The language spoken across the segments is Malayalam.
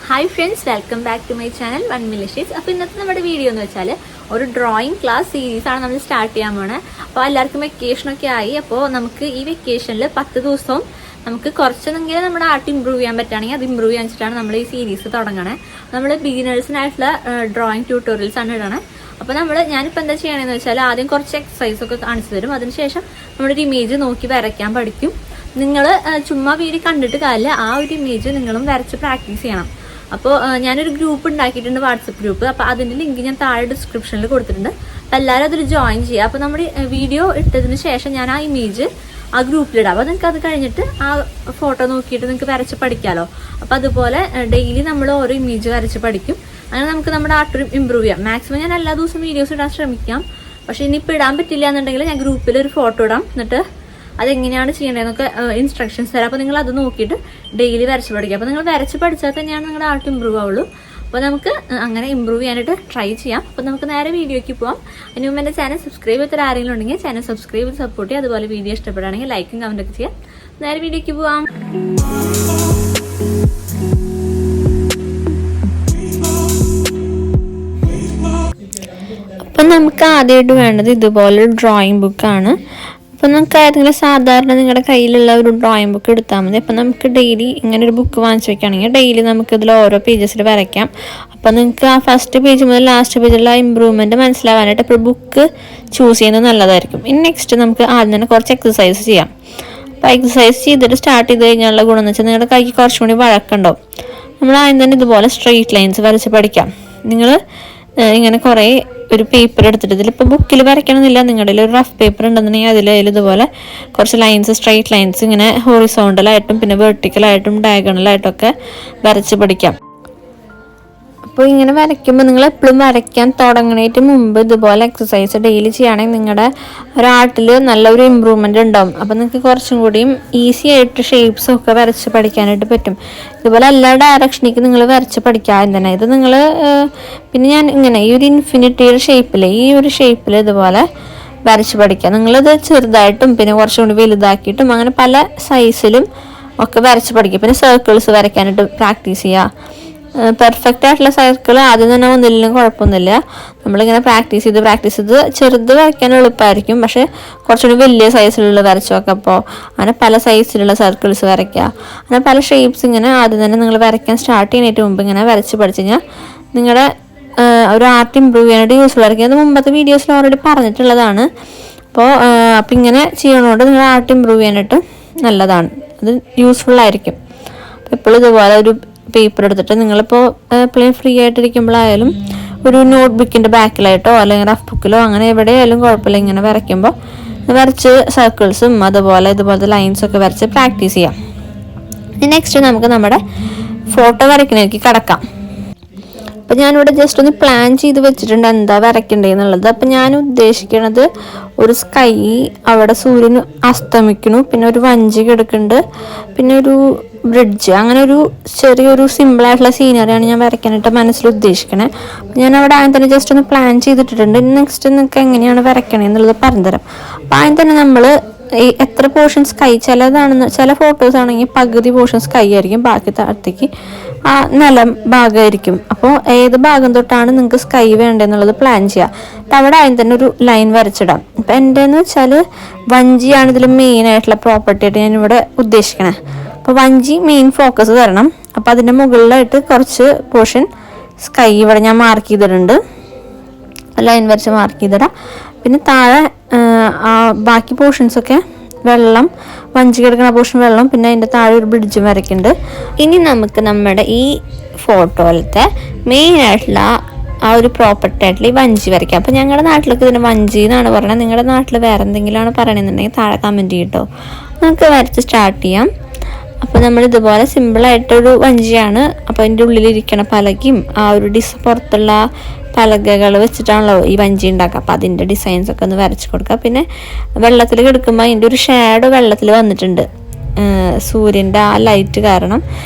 Hi friends, welcome back to my channel 1 Million Shades. അപ്പോൾ ഇന്നത്തെ നമ്മുടെ വീഡിയോ എന്ന് വെച്ചാൽ ഒരു ഡ്രോയിങ് ക്ലാസ് സീരീസ് ആണ് നമ്മൾ സ്റ്റാർട്ട് ചെയ്യാൻ പോണേ. അപ്പോൾ എല്ലാവർക്കും വെക്കേഷനൊക്കെ ആയി. അപ്പോൾ നമുക്ക് ഈ വെക്കേഷനിൽ 10 ദിവസവും നമുക്ക് കുറച്ചെങ്കിലും നമ്മുടെ ആർട്ട് ഇമ്പ്രൂവ് ചെയ്യാൻ പറ്റുകയാണെങ്കിൽ അത് ഇമ്പ്രൂവ് ചെയ്യാൻ വെച്ചിട്ടാണ് നമ്മൾ ഈ സീരീസ് തുടങ്ങണേ. നമ്മൾ ബിഗിനേഴ്സിനായിട്ടുള്ള ഡ്രോയിങ് ട്യൂട്ടോറിയൽസ് ആണ് ഇടണേ. അപ്പോൾ ഞാനിപ്പോൾ എന്താ ചെയ്യണമെന്ന് വെച്ചാൽ ആദ്യം കുറച്ച് എക്സസൈസ് ഒക്കെ കാണിച്ചു തരും. അതിനുശേഷം നമ്മളൊരു ഇമേജ് നോക്കി വരയ്ക്കാൻ പഠിക്കും. നിങ്ങൾ ചുമ്മാ വീഡിയോ കണ്ടിട്ട് കാര്യമില്ല, ആ ഒരു ഇമേജ് നിങ്ങളും വരച്ച് പ്രാക്ടീസ് ചെയ്യണം. അപ്പോൾ ഞാനൊരു ഗ്രൂപ്പ് ഉണ്ടാക്കിയിട്ടുണ്ട്, വാട്സപ്പ് ഗ്രൂപ്പ്. അപ്പോൾ അതിൻ്റെ ലിങ്ക് ഞാൻ താഴെ ഡിസ്ക്രിപ്ഷനിൽ കൊടുത്തിട്ടുണ്ട്. അപ്പോൾ എല്ലാവരും അതിൽ ജോയിൻ ചെയ്യുക. അപ്പോൾ നമ്മുടെ വീഡിയോ ഇട്ടതിന് ശേഷം ഞാൻ ആ ഇമേജ് ആ ഗ്രൂപ്പിലിടാം. അപ്പോൾ നിങ്ങൾക്ക് അത് കഴിഞ്ഞിട്ട് ആ ഫോട്ടോ നോക്കിയിട്ട് നിങ്ങൾക്ക് വരച്ച് പഠിക്കാമല്ലോ. അപ്പോൾ അതുപോലെ ഡെയിലി നമ്മൾ ഓരോ ഇമേജ് വരച്ച് പഠിക്കും. അങ്ങനെ നമുക്ക് നമ്മുടെ ആർട്ട് ഇമ്പ്രൂവ് ചെയ്യാം. മാക്സിമം ഞാൻ എല്ലാ ദിവസവും വീഡിയോസ് ഇടാൻ ശ്രമിക്കാം. പക്ഷേ ഇനിയിപ്പോൾ ഇടാൻ പറ്റില്ല എന്നുണ്ടെങ്കിൽ ഞാൻ ഗ്രൂപ്പിൽ ഒരു ഫോട്ടോ ഇടാം. എന്നിട്ട് അതെങ്ങനെയാണ് ചെയ്യേണ്ടതെന്നൊക്കെ ഇൻസ്ട്രക്ഷൻസ് തരാം. അപ്പോൾ നിങ്ങൾ അത് നോക്കിയിട്ട് ഡെയിലി വരച്ച് പഠിക്കുക. അപ്പോൾ നിങ്ങൾ വരച്ച് പഠിച്ചാൽ തന്നെയാണ് നിങ്ങളുടെ ആർട്ട് ഇമ്പ്രൂവ് ആവുള്ളൂ. അപ്പോൾ നമുക്ക് അങ്ങനെ ഇമ്പ്രൂവ് ചെയ്യാനായിട്ട് ട്രൈ ചെയ്യാം. അപ്പോൾ നമുക്ക് നേരെ വീഡിയോയ്ക്ക് പോകാം. അതിന് മുമ്പ് എൻ്റെ ചാനൽ സബ്സ്ക്രൈബ് ചെയ്തിട്ട് ആരെങ്കിലും ഉണ്ടെങ്കിൽ ചാനൽ സബ്സ്ക്രൈബ് ചെയ്ത് സപ്പോർട്ട് ചെയ്യുക. അതുപോലെ വീഡിയോ ഇഷ്ടപ്പെടുകയാണെങ്കിൽ ലൈക്കും കമൻറ്റൊക്കെ ചെയ്യാം. നേരെ വീഡിയോയ്ക്ക് പോകാം. അപ്പം നമുക്ക് ആദ്യമായിട്ട് വേണ്ടത് ഇതുപോലൊരു ഡ്രോയിങ് ബുക്കാണ്. അപ്പോൾ നമുക്ക് ഏതെങ്കിലും സാധാരണ നിങ്ങളുടെ കയ്യിലുള്ള ഒരു ഡ്രോയിങ് ബുക്ക് എടുത്താൽ മതി. അപ്പോൾ നമുക്ക് ഡെയിലി ഇങ്ങനെ ഒരു ബുക്ക് വാങ്ങിച്ച് വെക്കുകയാണെങ്കിൽ ഡെയിലി നമുക്ക് ഇതിൽ ഓരോ പേജസിൽ വരയ്ക്കാം. അപ്പോൾ നിങ്ങൾക്ക് ആ ഫസ്റ്റ് പേജ് മുതൽ ലാസ്റ്റ് പേജിലുള്ള ഇമ്പ്രൂവ്മെൻറ്റ് മനസ്സിലാവാനായിട്ട് ഇപ്പോൾ ബുക്ക് ചൂസ് ചെയ്യുന്നത് നല്ലതായിരിക്കും. ഇനി നെക്സ്റ്റ് നമുക്ക് ആദ്യം തന്നെ കുറച്ച് എക്സസൈസ് ചെയ്യാം. അപ്പോൾ എക്സസൈസ് ചെയ്തിട്ട് സ്റ്റാർട്ട് ചെയ്ത് കഴിഞ്ഞാലുള്ള ഗുണം എന്ന് വെച്ചാൽ നിങ്ങളുടെ കൈക്ക് കുറച്ചും കൂടി വഴക്കുണ്ടാവും. നമ്മൾ ആദ്യം തന്നെ ഇതുപോലെ സ്ട്രെയിറ്റ് ലൈൻസ് വരച്ച് പഠിക്കാം. നിങ്ങൾ ഇങ്ങനെ കുറേ ഒരു പേപ്പർ എടുത്തിട്ട് ഇതിലിപ്പോൾ ബുക്കിൽ വരയ്ക്കണമെന്നില്ല, നിങ്ങളുടെ ഒരു റഫ് പേപ്പർ ഉണ്ടെന്നുണ്ടെങ്കിൽ അതിൽ ഇതുപോലെ കുറച്ച് ലൈൻസ്, സ്ട്രെയിറ്റ് ലൈൻസ് ഇങ്ങനെ ഹോറിസോണ്ടലായിട്ടും പിന്നെ വെർട്ടിക്കലായിട്ടും ഡയഗണലായിട്ടൊക്കെ വരച്ച് പഠിക്കാം. അപ്പോൾ ഇങ്ങനെ വരയ്ക്കുമ്പോൾ നിങ്ങൾ എപ്പോഴും വരയ്ക്കാൻ തുടങ്ങുന്നതിന് മുമ്പ് ഇതുപോലെ എക്സസൈസ് ഡെയിലി ചെയ്യുകയാണെങ്കിൽ നിങ്ങളുടെ ഒരു ആർട്ടിൽ നല്ലൊരു ഇമ്പ്രൂവ്മെൻ്റ് ഉണ്ടാവും. അപ്പോൾ നിങ്ങൾക്ക് കുറച്ചും കൂടിയും ഈസി ആയിട്ട് ഷേപ്സൊക്കെ വരച്ച് പഠിക്കാനായിട്ട് പറ്റും. ഇതുപോലെ എല്ലാ ഡയറക്ഷനിലേക്ക് നിങ്ങൾ വരച്ച് പഠിക്കാം തന്നെ. ഇത് നിങ്ങൾ പിന്നെ ഞാൻ ഇങ്ങനെ ഈ ഒരു ഇൻഫിനിറ്റിയുടെ ഷേപ്പിൽ ഈ ഒരു ഷേപ്പിൽ ഇതുപോലെ വരച്ച് പഠിക്കുക. നിങ്ങളിത് ചെറുതായിട്ടും പിന്നെ കുറച്ചും കൂടി വലുതാക്കിയിട്ടും അങ്ങനെ പല സൈസിലും ഒക്കെ വരച്ച് പഠിക്കുക. പിന്നെ സർക്കിൾസ് വരയ്ക്കാനായിട്ട് പ്രാക്ടീസ് ചെയ്യുക. പെർഫെക്റ്റ് ആയിട്ടുള്ള സർക്കിൾ ആദ്യം തന്നെ ഒന്നില്ലെങ്കിലും കുഴപ്പമൊന്നുമില്ല. നമ്മളിങ്ങനെ പ്രാക്ടീസ് ചെയ്ത് ചെറുത് വരയ്ക്കാൻ എളുപ്പമായിരിക്കും. പക്ഷേ കുറച്ചുകൂടി വലിയ സൈസിലുള്ള വരച്ച് നോക്കാം. അപ്പോൾ അങ്ങനെ പല സൈസിലുള്ള സർക്കിൾസ് വരയ്ക്കുക. അങ്ങനെ പല ഷേപ്സ് ഇങ്ങനെ ആദ്യം തന്നെ നിങ്ങൾ വരയ്ക്കാൻ സ്റ്റാർട്ട് ചെയ്യുന്നതിന് മുമ്പ് ഇങ്ങനെ വരച്ച് പഠിച്ചു കഴിഞ്ഞാൽ നിങ്ങളുടെ ഒരു ആർട്ട് ഇമ്പ്രൂവ് ചെയ്യാനായിട്ട് യൂസ്ഫുൾ ആയിരിക്കും. അത് മുമ്പത്തെ വീഡിയോസിൽ ഓൾറെഡി പറഞ്ഞിട്ടുള്ളതാണ്. അപ്പോൾ ഇങ്ങനെ ചെയ്യണോണ്ട് നിങ്ങളുടെ ആർട്ട് ഇമ്പ്രൂവ് ചെയ്യാനായിട്ട് നല്ലതാണ്, അത് യൂസ്ഫുൾ ആയിരിക്കും. അപ്പോൾ എപ്പോഴും ഇതുപോലെ ഒരു പേപ്പർ എടുത്തിട്ട് നിങ്ങളിപ്പോൾ പ്ലെയിൻ ഫ്രീ ആയിട്ടിരിക്കുമ്പോഴായാലും ഒരു നോട്ട് ബുക്കിൻ്റെ ബാക്കിലായിട്ടോ അല്ലെങ്കിൽ റഫ് ബുക്കിലോ അങ്ങനെ എവിടെയായാലും കുഴപ്പമില്ല, ഇങ്ങനെ വരയ്ക്കുമ്പോൾ വരച്ച് സർക്കിൾസും ഇതുപോലത്തെ ലൈൻസൊക്കെ വരച്ച് പ്രാക്ടീസ് ചെയ്യാം. നെക്സ്റ്റ് നമുക്ക് നമ്മുടെ ഫോട്ടോ വരയ്ക്കുന്നതിലേക്ക് കടക്കാം. അപ്പോൾ ഞാനിവിടെ ജസ്റ്റ് ഒന്ന് പ്ലാൻ ചെയ്ത് വെച്ചിട്ടുണ്ട് എന്താ വരയ്ക്കേണ്ടതെന്നുള്ളത്. അപ്പോൾ ഞാൻ ഉദ്ദേശിക്കുന്നത് ഒരു സ്കൈ, അവിടെ സൂര്യൻ അസ്തമിക്കുന്നു, പിന്നെ ഒരു വഞ്ചി കിടക്കുന്നുണ്ട്, പിന്നെ ഒരു ബ്രിഡ്ജ്, അങ്ങനെ ഒരു ചെറിയൊരു സിമ്പിളായിട്ടുള്ള സീനറിയാണ് ഞാൻ വരയ്ക്കാനായിട്ട് മനസ്സിൽ ഉദ്ദേശിക്കണേ. ഞാൻ അവിടെ ആദ്യം തന്നെ ജസ്റ്റ് ഒന്ന് പ്ലാൻ ചെയ്തിട്ടുണ്ട്. നെക്സ്റ്റ് നിങ്ങൾക്ക് എങ്ങനെയാണ് വരയ്ക്കണേ എന്നുള്ളത് പറഞ്ഞുതരാം. അപ്പോൾ ആദ്യം തന്നെ നമ്മൾ എത്ര പോർഷൻ സ്കൈ, ചില ഫോട്ടോസ് ആണെങ്കിൽ പകുതി പോർഷൻ സ്കൈ ആയിരിക്കും, ബാക്കി താഴത്തേക്ക് ആ നിലം ഭാഗമായിരിക്കും. അപ്പോൾ ഏത് ഭാഗം തൊട്ടാണ് നിങ്ങൾക്ക് സ്കൈ വേണ്ടതെന്നുള്ളത് പ്ലാൻ ചെയ്യുക. അപ്പോൾ അവിടെ ആദ്യം തന്നെ ഒരു ലൈൻ വരച്ചിടാം. അപ്പോൾ എൻ്റെന്ന് വെച്ചാൽ വഞ്ചിയാണ് ഇതിൽ മെയിൻ ആയിട്ടുള്ള പ്രോപ്പർട്ടി ആയിട്ട് ഞാനിവിടെ ഉദ്ദേശിക്കണേ. അപ്പോൾ വഞ്ചി മെയിൻ ഫോക്കസ് തരണം. അപ്പോൾ അതിൻ്റെ മുകളിലായിട്ട് കുറച്ച് പോർഷൻ സ്കൈ ഇവിടെ ഞാൻ മാർക്ക് ചെയ്തിട്ടുണ്ട്, ലൈൻ വരച്ച് മാർക്ക് ചെയ്തിടാം. പിന്നെ താഴെ ബാക്കി പോർഷൻസൊക്കെ വെള്ളം, വഞ്ചി കിടക്കുന്ന പോർഷൻ വെള്ളം, പിന്നെ അതിൻ്റെ താഴെ ഒരു ബ്രിഡ്ജും വരയ്ക്കുന്നുണ്ട്. ഇനി നമുക്ക് നമ്മുടെ ഈ ഫോട്ടോയിലത്തെ മെയിൻ ആയിട്ടുള്ള ആ ഒരു പ്രോപ്പർട്ടി ആയിട്ടുള്ള ഈ വഞ്ചി വരയ്ക്കാം. അപ്പോൾ ഞങ്ങളുടെ നാട്ടിലൊക്കെ ഇതിന് വഞ്ചി എന്നാണ് പറയുന്നത്. നിങ്ങളുടെ നാട്ടിൽ വേറെ എന്തെങ്കിലുമാണ് പറയണമെന്നുണ്ടെങ്കിൽ താഴെ കമൻറ്റ് ചെയ്യട്ടോ. നമുക്ക് വരച്ച് സ്റ്റാർട്ട് ചെയ്യാം. അപ്പോൾ നമ്മൾ ഇതുപോലെ സിമ്പിളായിട്ടൊരു വഞ്ചിയാണ്. അപ്പോൾ അതിൻ്റെ ഉള്ളിലിരിക്കണ പലകയും ആ ഒരു പുറത്തുള്ള പലകകൾ വെച്ചിട്ടാണല്ലോ ഈ വഞ്ചി ഉണ്ടാക്കുക. അപ്പോൾ അതിൻ്റെ ഡിസൈൻസൊക്കെ ഒന്ന് വരച്ച് കൊടുക്കുക. പിന്നെ വെള്ളത്തിൽ കിടക്കുമ്പോൾ അതിൻ്റെ ഒരു ഷാഡോ വെള്ളത്തിൽ വന്നിട്ടുണ്ട്, സൂര്യൻ്റെ ആ ലൈറ്റ് കാരണം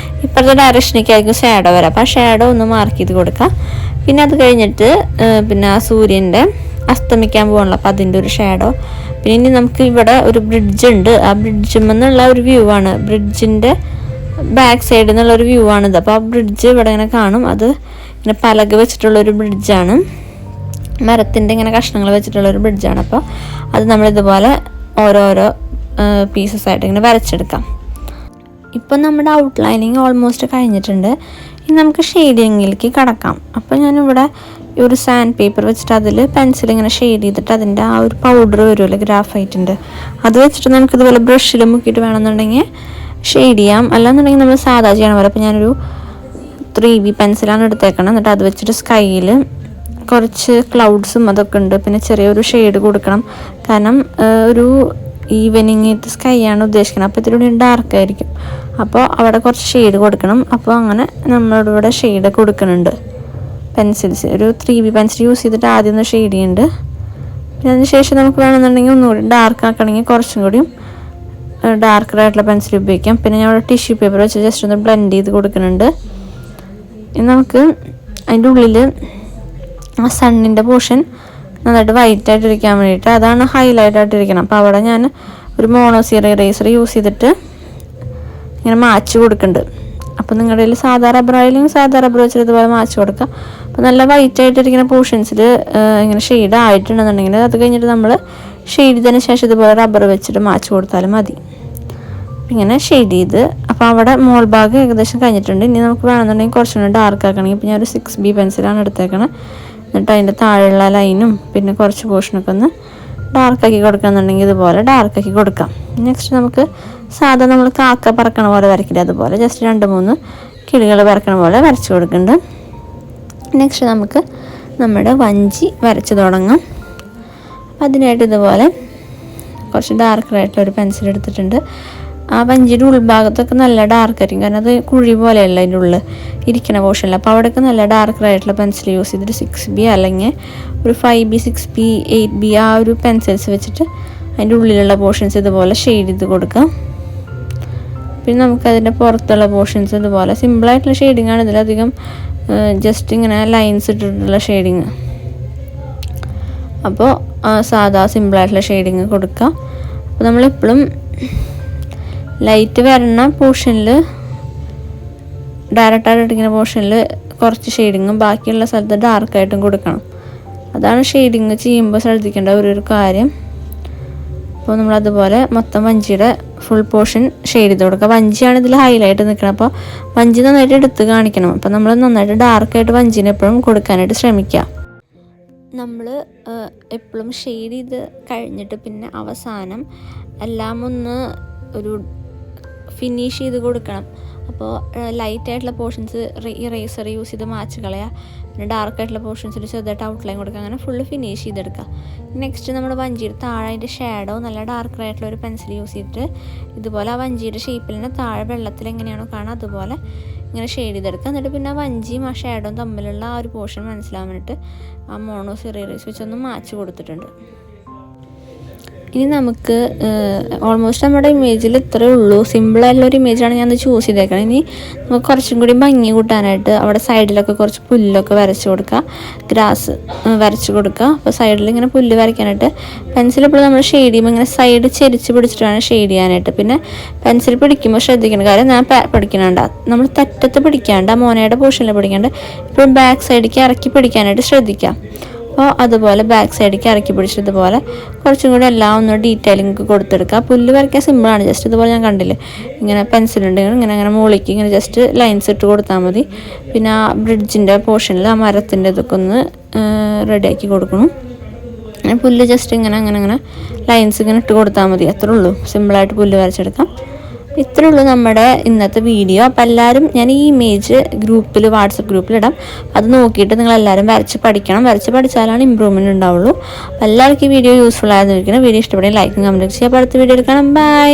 ഇപ്പോഴത്തെ ഡയറക്ഷനിലേക്കായിരിക്കും ഷാഡോ വരാം. അപ്പോൾ ആ ഷാഡോ ഒന്ന് മാർക്ക് ചെയ്ത് കൊടുക്കുക. പിന്നെ അത് കഴിഞ്ഞിട്ട് പിന്നെ ആ സൂര്യൻ്റെ അസ്തമിക്കാൻ പോകണല്ലോ, അപ്പോൾ അതിൻ്റെ ഒരു ഷാഡോ. പിന്നെ ഇനി നമുക്ക് ഇവിടെ ഒരു ബ്രിഡ്ജ് ഉണ്ട്, ആ ബ്രിഡ്ജിൽ നിന്നുള്ള ഒരു വ്യൂ ആണ്. ബ്രിഡ്ജിൻ്റെ ബാക്ക് സൈഡിൽ നിന്നുള്ളൊരു വ്യൂ ആണിത്. അപ്പോൾ ആ ബ്രിഡ്ജ് ഇവിടെ ഇങ്ങനെ കാണും. അത് ഇങ്ങനെ പലക വെച്ചിട്ടുള്ളൊരു ബ്രിഡ്ജാണ്, മരത്തിൻ്റെ ഇങ്ങനെ കഷ്ണങ്ങൾ വെച്ചിട്ടുള്ളൊരു ബ്രിഡ്ജാണ്. അപ്പോൾ അത് നമ്മളിതുപോലെ ഓരോരോ പീസസ് ആയിട്ട് ഇങ്ങനെ വരച്ചെടുക്കാം. ഇപ്പം നമ്മുടെ ഔട്ട്ലൈനിങ് ഓൾമോസ്റ്റ് കഴിഞ്ഞിട്ടുണ്ട്. ഇനി നമുക്ക് ഷെയ്ഡിങ്ങിലേക്ക് കടക്കാം. അപ്പോൾ ഞാനിവിടെ ഒരു സാൻഡ് പേപ്പർ വെച്ചിട്ട് അതിൽ പെൻസിൽ ഇങ്ങനെ ഷെയ്ഡ് ചെയ്തിട്ട് അതിൻ്റെ ആ ഒരു പൗഡർ വരുമല്ലോ ഗ്രാഫൈറ്റിൻ്റെ, അത് വെച്ചിട്ട് നമുക്കിതുപോലെ ബ്രഷിൽ മുക്കിയിട്ട് വേണമെന്നുണ്ടെങ്കിൽ ഷെയ്ഡ് ചെയ്യാം. അല്ലാന്നുണ്ടെങ്കിൽ നമ്മൾ സാധാ ചെയ്യണം പോലെ. അപ്പോൾ ഞാനൊരു 3B പെൻസിലാണ് എടുത്തേക്കണം. എന്നിട്ട് അത് വെച്ചിട്ട് സ്കൈയിൽ കുറച്ച് ക്ലൗഡ്സും അതൊക്കെ ഉണ്ട്, പിന്നെ ചെറിയൊരു ഷെയ്ഡ് കൊടുക്കണം. കാരണം ഒരു ഈവനിങ് സ്കൈ ആണ് ഉദ്ദേശിക്കുന്നത്. അപ്പോൾ ഇതിലൂടെ ഡാർക്ക് ആയിരിക്കും. അപ്പോൾ അവിടെ കുറച്ച് ഷെയ്ഡ് കൊടുക്കണം. അപ്പോൾ അങ്ങനെ നമ്മളോട് ഇവിടെ ഷെയ്ഡ് കൊടുക്കുന്നുണ്ട്. പെൻസിൽസ് ഒരു 3B പെൻസിൽ യൂസ് ചെയ്തിട്ട് ആദ്യം ഒന്ന് ഷെയ്ഡ് ചെയ്യുന്നുണ്ട്. പിന്നെ അതിന് ശേഷം നമുക്ക് വേണമെന്നുണ്ടെങ്കിൽ ഒന്നുകൂടി ഡാർക്ക് ആക്കണമെങ്കിൽ കുറച്ചും കൂടിയും ഡാർക്കറായിട്ടുള്ള പെൻസിൽ ഉപയോഗിക്കാം. പിന്നെ ഞാൻ ഇവിടെ ടിഷ്യൂ പേപ്പർ വെച്ച് ജസ്റ്റ് ഒന്ന് ബ്ലെൻഡ് ചെയ്ത് കൊടുക്കുന്നുണ്ട്. ഇനി നമുക്ക് അതിൻ്റെ ഉള്ളിൽ ആ സണ്ണിൻ്റെ പോർഷൻ നന്നായിട്ട് വൈറ്റ് ആയിട്ടിരിക്കാൻ വേണ്ടിയിട്ട്, അതാണ് ഹൈലൈറ്റ് ആയിട്ടിരിക്കണം. അപ്പോൾ അവിടെ ഞാൻ ഒരു മോണോസീറ ഇറേസർ യൂസ് ചെയ്തിട്ട് ഇങ്ങനെ മാച്ച് കൊടുക്കുന്നുണ്ട്. അപ്പോൾ നിങ്ങളുടെ കയ്യിൽ സാധാ റബ്ബർ ആയാലും സാധാ റബ്ബർ വെച്ചിട്ട് ഇതുപോലെ മാച്ച് കൊടുക്കുക. അപ്പോൾ നല്ല വൈറ്റ് ആയിട്ടിരിക്കുന്ന പോർഷൻസിൽ ഇങ്ങനെ ഷെയ്ഡ് ആയിട്ടുണ്ടെന്നുണ്ടെങ്കിൽ അത് കഴിഞ്ഞിട്ട് നമ്മൾ ഷെയ്ഡ് ചെയ്തതിന് ശേഷം ഇതുപോലെ റബ്ബർ വെച്ചിട്ട് മാച്ച് കൊടുത്താലും മതി. ഇങ്ങനെ ഷെയ്ഡ് ചെയ്ത് അപ്പോൾ അവിടെ മോൾ ഭാഗം ഏകദേശം കഴിഞ്ഞിട്ടുണ്ട്. ഇനി നമുക്ക് വേണമെന്നുണ്ടെങ്കിൽ കുറച്ചും കൂടി ഡാർക്ക് ആക്കണമെങ്കിൽ ഇപ്പോൾ ഞാനൊരു 6B പെൻസിലാണ് എടുത്തേക്കണത്. എന്നിട്ട് അതിൻ്റെ താഴെയുള്ള ലൈനും പിന്നെ കുറച്ച് പോർഷനൊക്കെ ഒന്ന് ഡാർക്കാക്കി കൊടുക്കുകയെന്നുണ്ടെങ്കിൽ ഇതുപോലെ ഡാർക്കാക്കി കൊടുക്കാം. നെക്സ്റ്റ് നമുക്ക് സാധാ നമ്മൾ കാക്ക പറക്കണ പോലെ വരയ്ക്കില്ല, അതുപോലെ ജസ്റ്റ് 2-3 കിളികൾ പറക്കണ പോലെ വരച്ച് കൊടുക്കുന്നുണ്ട്. നെക്സ്റ്റ് നമുക്ക് നമ്മുടെ വഞ്ചി വരച്ച് തുടങ്ങാം. അതിനായിട്ട് ഇതുപോലെ കുറച്ച് ഡാർക്കറായിട്ടുള്ളൊരു പെൻസിൽ എടുത്തിട്ടുണ്ട്. ആ വഞ്ചിയുടെ ഉൾഭാഗത്തൊക്കെ നല്ല ഡാർക്കായിരിക്കും, കാരണം അത് കുഴി പോലെയല്ല അതിൻ്റെ ഉള്ളിൽ ഇരിക്കുന്ന പോർഷനിൽ. അപ്പോൾ അവിടെയൊക്കെ നല്ല ഡാർക്കറായിട്ടുള്ള പെൻസിൽ യൂസ് ചെയ്തിട്ട് 6B അല്ലെങ്കിൽ ഒരു 5B 6B 8B ആ ഒരു പെൻസിൽസ് വെച്ചിട്ട് അതിൻ്റെ ഉള്ളിലുള്ള പോർഷൻസ് ഇതുപോലെ ഷെയ്ഡ് ചെയ്ത് കൊടുക്കാം. പിന്നെ നമുക്കതിൻ്റെ പുറത്തുള്ള പോർഷൻസ് ഇതുപോലെ സിമ്പിളായിട്ടുള്ള ഷെയ്ഡിങ്ങാണ്. ഇതിലധികം ജസ്റ്റ് ഇങ്ങനെ ലൈൻസ് ഇട്ടിട്ടുള്ള ഷെയ്ഡിങ്. അപ്പോൾ സാധാ സിമ്പിളായിട്ടുള്ള ഷെയ്ഡിങ് കൊടുക്കുക. അപ്പോൾ നമ്മളെപ്പോഴും ലൈറ്റ് വരണ പോർഷനിൽ ഡയറക്റ്റായിട്ട് ഇട്ടിരിക്കുന്ന പോർഷനിൽ കുറച്ച് ഷെയ്ഡിങ്ങും ബാക്കിയുള്ള സ്ഥലത്ത് ഡാർക്കായിട്ടും കൊടുക്കണം. അതാണ് ഷെയ്ഡിങ് ചെയ്യുമ്പോൾ ശ്രദ്ധിക്കേണ്ട ഒരു കാര്യം. അപ്പോൾ നമ്മളതുപോലെ മൊത്തം വഞ്ചിയുടെ ഫുൾ പോർഷൻ ഷെയ്ഡ് ചെയ്ത് കൊടുക്കുക. വഞ്ചിയാണ് ഇതിൽ ഹൈലൈറ്റ് നിൽക്കണം. അപ്പോൾ വഞ്ചി നന്നായിട്ട് എടുത്ത് കാണിക്കണം. അപ്പോൾ നമ്മൾ നന്നായിട്ട് ഡാർക്കായിട്ട് വഞ്ചിനെ എപ്പോഴും കൊടുക്കാനായിട്ട് ശ്രമിക്കുക. നമ്മൾ എപ്പോഴും ഷെയ്ഡ് ചെയ്ത് കഴിഞ്ഞിട്ട് പിന്നെ അവസാനം എല്ലാം ഒന്ന് ഒരു ഫിനിഷ് ചെയ്ത് കൊടുക്കണം. അപ്പോൾ ലൈറ്റായിട്ടുള്ള പോർഷൻസ് ഇറേസർ യൂസ് ചെയ്ത് മാച്ച് കളയുക. പിന്നെ ഡാർക്കായിട്ടുള്ള പോർഷൻസിൽ ചെറുതായിട്ട് ഔട്ട്ലൈൻ കൊടുക്കുക. അങ്ങനെ ഫുള്ള് ഫിനിഷ് ചെയ്തെടുക്കുക. നെക്സ്റ്റ് നമ്മുടെ വഞ്ചിയുടെ താഴെ അതിൻ്റെ ഷാഡോ നല്ല ഡാർക്കറായിട്ടുള്ള ഒരു പെൻസിൽ യൂസ് ചെയ്തിട്ട് ഇതുപോലെ ആ വഞ്ചിയുടെ ഷേപ്പിൽ തന്നെ താഴെ വെള്ളത്തിൽ എങ്ങനെയാണോ കാണുക അതുപോലെ ഇങ്ങനെ ഷെയ്ഡ് ചെയ്തെടുക്കുക. എന്നിട്ട് പിന്നെ ആ വഞ്ചിയും ആ ഷാഡോയും തമ്മിലുള്ള ആ ഒരു പോർഷൻ മനസ്സിലാവാൻ വേണ്ടിയിട്ട് ആ മോണോസീറ ഇറേസർ വെച്ചൊന്ന് മാച്ച് കൊടുത്തിട്ടുണ്ട്. ഇനി നമുക്ക് ഓൾമോസ്റ്റ് നമ്മുടെ ഇമേജിൽ ഇത്രയേ ഉള്ളൂ. സിമ്പിളായിട്ടുള്ളൊരു ഇമേജാണ് ഞാൻ ചൂസ് ചെയ്തേക്കുന്നത്. ഇനി നമുക്ക് കുറച്ചും കൂടി ഭംഗി കൂട്ടാനായിട്ട് അവിടെ സൈഡിലൊക്കെ കുറച്ച് പുല്ലൊക്കെ വരച്ച് കൊടുക്കുക, ഗ്രാസ് വരച്ച് കൊടുക്കുക. അപ്പോൾ സൈഡിൽ ഇങ്ങനെ പുല്ല് വരയ്ക്കാനായിട്ട് പെൻസിൽ ഇപ്പോൾ നമ്മൾ ഷെയ്ഡ് ചെയ്യുമ്പോൾ ഇങ്ങനെ സൈഡ് ചെരിച്ച് പിടിച്ചിട്ടാണ് ഷെയ്ഡ് ചെയ്യാനായിട്ട്. പിന്നെ പെൻസിൽ പിടിക്കുമ്പോൾ ശ്രദ്ധിക്കേണ്ട കാര്യം, ഞാൻ പിടിക്കണണ്ട, നമ്മൾ തെറ്റത്ത് പിടിക്കാണ്ട് ആ മോനയുടെ പോർഷനിൽ പിടിക്കാണ്ട് ഇപ്പോഴും ബാക്ക് സൈഡിലേക്ക് ഇറക്കി പിടിക്കാനായിട്ട് ശ്രദ്ധിക്കാം. അപ്പോൾ അതുപോലെ ബാക്ക് സൈഡിലേക്ക് ഇറക്കി പിടിച്ചതുപോലെ കുറച്ചും കൂടി എല്ലാം ഒന്ന് ഡീറ്റെയിലിംഗ് കൊടുത്തെടുക്കുക. പുല്ല് വരയ്ക്കാൻ സിമ്പിളാണ്. ജസ്റ്റ് ഇതുപോലെ ഞാൻ കണ്ടില്ലേ, ഇങ്ങനെ പെൻസിലുണ്ടെങ്കിൽ ഇങ്ങനെ മുകളിലേക്ക് ഇങ്ങനെ ജസ്റ്റ് ലൈൻസ് ഇട്ട് കൊടുത്താൽ മതി. പിന്നെ ആ ബ്രിഡ്ജിൻ്റെ പോർഷനിൽ ആ മരത്തിൻ്റെ ഇതൊക്കെ ഒന്ന് റെഡിയാക്കി കൊടുക്കണം. പുല്ല് ജസ്റ്റ് ഇങ്ങനെ ലൈൻസ് ഇങ്ങനെ ഇട്ട് കൊടുത്താൽ മതി. അത്രേ ഉള്ളൂ, സിമ്പിളായിട്ട് പുല്ല് വരച്ചെടുക്കാം. ഇത്രേ ഉള്ളൂ നമ്മുടെ ഇന്നത്തെ വീഡിയോ. അപ്പോൾ എല്ലാവരും ഞാൻ ഈ ഇമേജ് ഗ്രൂപ്പിൽ വാട്സപ്പ് ഗ്രൂപ്പിലിടാം. അത് നോക്കിയിട്ട് നിങ്ങളെല്ലാവരും വരച്ച് പഠിക്കണം. വരച്ച് പഠിച്ചാലാണ് ഇമ്പ്രൂവ്മെൻറ്റ് ഉണ്ടാവുള്ളൂ. അപ്പോൾ എല്ലാവർക്കും ഈ വീഡിയോ യൂസ്ഫുൾ ആയെന്ന് ഇരിക്കണം. വീഡിയോ ഇഷ്ടപ്പെടുകയും ലൈക്കും കമൻറ്റും ചെയ്യുക. അപ്പോൾ അടുത്ത വീഡിയോയിൽ കാണാം. ബൈ.